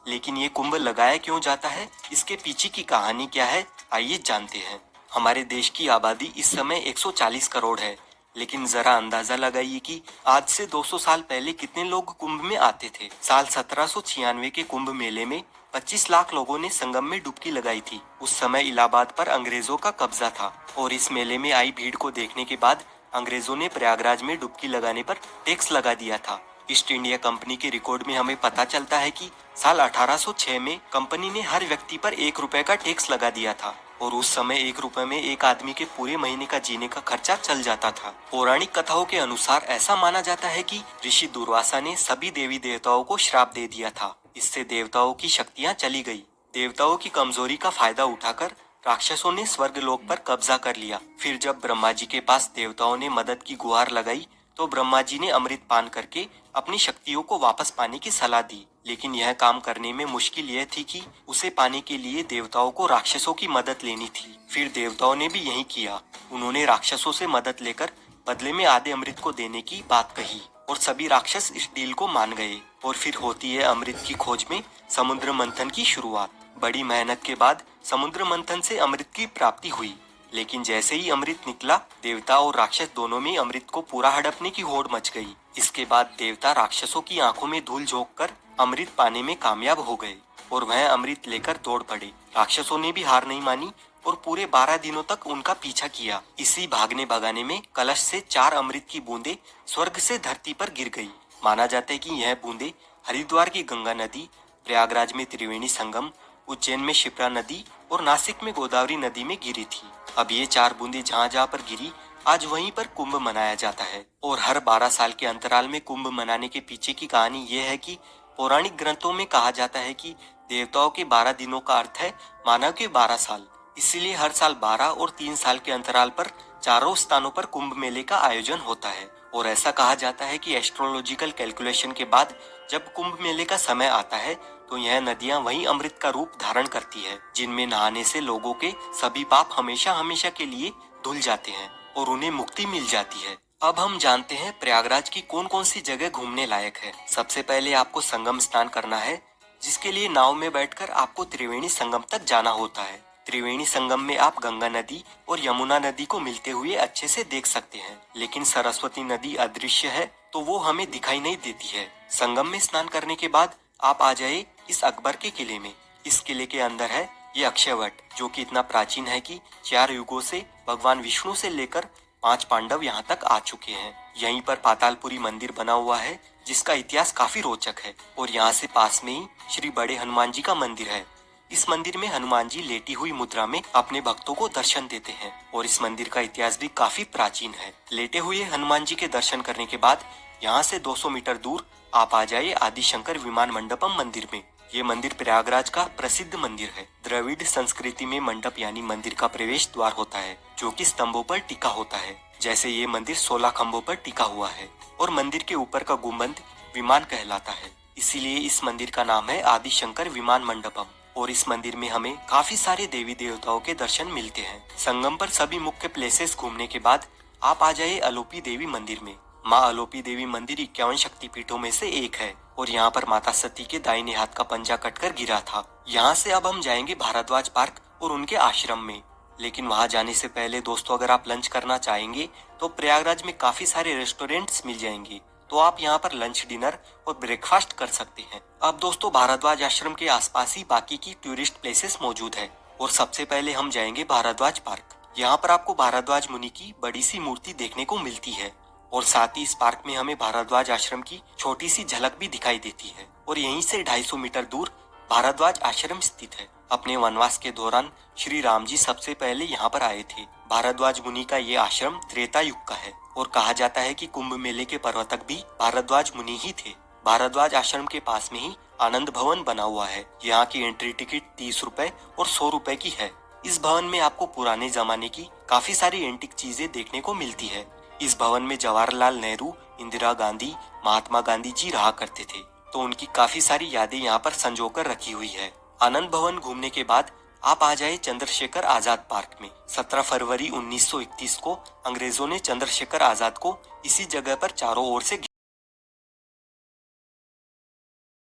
लेकिन ये कुंभ लगाया क्यों जाता है, इसके पीछे की कहानी क्या है, आइए जानते हैं। हमारे देश की आबादी इस समय 140 करोड़ है, लेकिन जरा अंदाजा लगाइए कि आज से 200 साल पहले कितने लोग कुंभ में आते थे। साल 1796 के कुंभ मेले में 25 लाख लोगों ने संगम में डुबकी लगाई थी। उस समय इलाहाबाद पर अंग्रेजों का कब्जा था और इस मेले में आई भीड़ को देखने के बाद अंग्रेजों ने प्रयागराज में डुबकी लगाने पर टैक्स लगा दिया था। ईस्ट इंडिया कंपनी के रिकॉर्ड में हमें पता चलता है कि साल 1806 में कंपनी ने हर व्यक्ति पर 1 रुपए का टैक्स लगा दिया था और उस समय 1 रुपए में एक आदमी के पूरे महीने का जीने का खर्चा चल जाता था। पौराणिक कथाओं के अनुसार ऐसा माना जाता है कि ऋषि दुर्वासा ने सभी देवी देवताओं को श्राप दे दिया था। इससे देवताओं की शक्तियां चली गई। देवताओं की कमजोरी का फायदा उठाकर राक्षसों ने स्वर्ग लोक पर कब्जा कर लिया। फिर जब ब्रह्मा जी के पास देवताओं ने मदद की गुहार लगाई तो ब्रह्मा जी ने अमृत पान करके अपनी शक्तियों को वापस पाने की सलाह दी। लेकिन यह काम करने में मुश्किल यह थी कि उसे पाने के लिए देवताओं को राक्षसों की मदद लेनी थी। फिर देवताओं ने भी यही किया। उन्होंने राक्षसों से मदद लेकर बदले में आधे अमृत को देने की बात कही और सभी राक्षस इस डील को मान गए। और फिर होती है अमृत की खोज में समुद्र मंथन की शुरुआत। बड़ी मेहनत के बाद समुद्र मंथन से अमृत की प्राप्ति हुई, लेकिन जैसे ही अमृत निकला देवता और राक्षस दोनों में अमृत को पूरा हड़पने की होड़ मच गई। इसके बाद देवता राक्षसों की आंखों में धूल झोंक कर अमृत पाने में कामयाब हो गए और वह अमृत लेकर दौड़ पड़े। राक्षसों ने भी हार नहीं मानी और पूरे 12 दिनों तक उनका पीछा किया। इसी भागने भगाने में कलश से 4 अमृत की बूंदें स्वर्ग से धरती पर गिर गई। माना जाता है कि यह बूंदें हरिद्वार की गंगा नदी, प्रयागराज में त्रिवेणी संगम, उज्जैन में शिप्रा नदी और नासिक में गोदावरी नदी में गिरी थी। अब ये 4 बूंदें जहाँ जहाँ पर गिरी आज वहीं पर कुंभ मनाया जाता है। और हर 12 साल के अंतराल में कुंभ मनाने के पीछे की कहानी ये है कि पौराणिक ग्रंथों में कहा जाता है कि देवताओं के 12 दिनों का अर्थ है मानव के 12 साल। इसीलिए हर साल 12 और 3 साल के अंतराल पर चारों स्थानों पर कुंभ मेले का आयोजन होता है। और ऐसा कहा जाता है कि एस्ट्रोलॉजिकल कैलकुलेशन के बाद जब कुंभ मेले का समय आता है तो यह नदियां वही अमृत का रूप धारण करती है, जिनमें नहाने से लोगों के सभी पाप हमेशा हमेशा के लिए धुल जाते हैं और उन्हें मुक्ति मिल जाती है। अब हम जानते हैं प्रयागराज की कौन कौन सी जगह घूमने लायक है। सबसे पहले आपको संगम स्नान करना है, जिसके लिए नाव में बैठकर आपको त्रिवेणी संगम तक जाना होता है। त्रिवेणी संगम में आप गंगा नदी और यमुना नदी को मिलते हुए अच्छे से देख सकते हैं, लेकिन सरस्वती नदी अदृश्य है तो वो हमें दिखाई नहीं देती है। संगम में स्नान करने के बाद आप आ जाए इस अकबर के किले में। इस किले के अंदर है ये अक्षयवट, जो कि इतना प्राचीन है कि 4 युगों से भगवान विष्णु से लेकर 5 पांडव यहाँ तक आ चुके हैं। यहीं पर पातालपुरी मंदिर बना हुआ है, जिसका इतिहास काफी रोचक है। और यहाँ से पास में ही श्री बड़े हनुमान जी का मंदिर है। इस मंदिर में हनुमान जी लेटी हुई मुद्रा में अपने भक्तों को दर्शन देते हैं और इस मंदिर का इतिहास भी काफी प्राचीन है। लेटे हुए हनुमान जी के दर्शन करने के बाद यहाँ से 200 मीटर दूर आप आ जाइए आदिशंकर विमान मंडपम मंदिर में। ये मंदिर प्रयागराज का प्रसिद्ध मंदिर है। द्रविड़ संस्कृति में मंडप यानी मंदिर का प्रवेश द्वार होता है, जो कि स्तंभों पर टिका होता है। जैसे ये मंदिर 16 खंभों पर टिका हुआ है और मंदिर के ऊपर का गुंबद विमान कहलाता है। इसीलिए इस मंदिर का नाम है आदिशंकर विमान मंडपम। और इस मंदिर में हमें काफी सारे देवी देवताओं के दर्शन मिलते हैं। संगम पर सभी मुख्य प्लेसेस घूमने के बाद आप आ जाइए अलोपी देवी मंदिर में। माँ अलोपी देवी मंदिर 51 शक्तिपीठों में से एक है और यहाँ पर माता सती के दाहिने हाथ का पंजा कटकर गिरा था। यहाँ से अब हम जाएंगे भारद्वाज पार्क और उनके आश्रम में। लेकिन वहाँ जाने से पहले दोस्तों, अगर आप लंच करना चाहेंगे तो प्रयागराज में काफी सारे रेस्टोरेंट्स मिल जाएंगे, तो आप यहाँ पर लंच, डिनर और ब्रेकफास्ट कर सकते हैं। अब दोस्तों, भारद्वाज आश्रम के आसपास ही बाकी की टूरिस्ट प्लेसेस मौजूद है और सबसे पहले हम जाएंगे भारद्वाज पार्क। यहाँ पर आपको भारद्वाज मुनि की बड़ी सी मूर्ति देखने को मिलती है और साथ ही इस पार्क में हमें भारद्वाज आश्रम की छोटी सी झलक भी दिखाई देती है। और यहीं से 250 मीटर दूर भारद्वाज आश्रम स्थित है। अपने वनवास के दौरान श्री राम जी सबसे पहले यहाँ पर आए थे। भारद्वाज मुनि का ये आश्रम त्रेता युग का है और कहा जाता है कि कुंभ मेले के प्रवर्तक भी भारद्वाज मुनि ही थे। भारद्वाज आश्रम के पास में ही आनंद भवन बना हुआ है। यहाँ की एंट्री टिकट 30 रुपए और 100 रुपए की है। इस भवन में आपको पुराने जमाने की काफी सारी एंटिक चीजें देखने को मिलती है। इस भवन में जवाहरलाल नेहरू, इंदिरा गांधी, महात्मा गांधी जी रहा करते थे, तो उनकी काफी सारी यादें यहाँ पर संजोकर रखी हुई है। आनंद भवन घूमने के बाद आप आ जाए चंद्रशेखर आजाद पार्क में। 17 फरवरी 1931 को अंग्रेजों ने चंद्रशेखर आजाद को इसी जगह पर चारों ओर से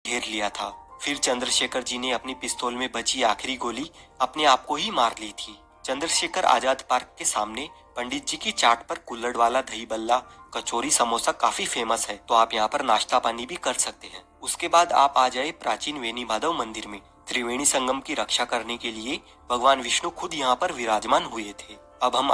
घेर लिया था फिर चंद्रशेखर जी ने अपनी पिस्तौल में बची आखिरी गोली अपने आप को ही मार ली थी। चंद्रशेखर आजाद पार्क के सामने पंडित जी की चाट पर कुल्हड़ वाला दही बल्ला, कचौरी, समोसा काफी फेमस है, तो आप यहाँ पर नाश्ता पानी भी कर सकते हैं। उसके बाद आप आ जाए प्राचीन वेणी माधव मंदिर में। त्रिवेणी संगम की रक्षा करने के लिए भगवान विष्णु खुद यहाँ पर विराजमान हुए थे। अब हम